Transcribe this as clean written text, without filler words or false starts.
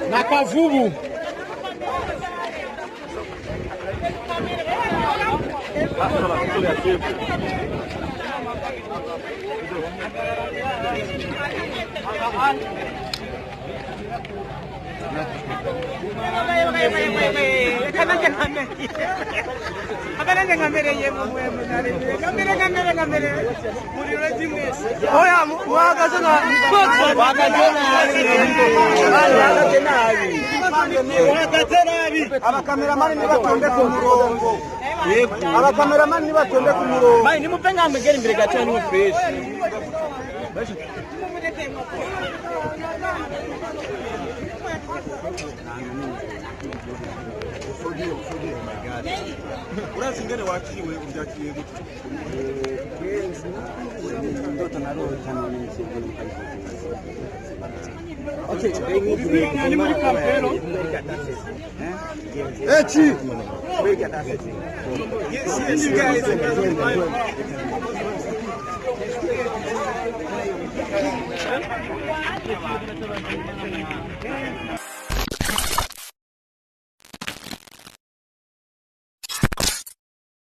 Na Kavubu. Abakameramani nibatonde ku murongo. Abakameramani nibatonde ku murongo. Mai nimupenga mbegera imbere gato ni fresh. Urazi ngene wakiriwe ubyakiriye gute? Ndoto naroho cyane okay, ni muri kampero. Echi. Yes, you guys.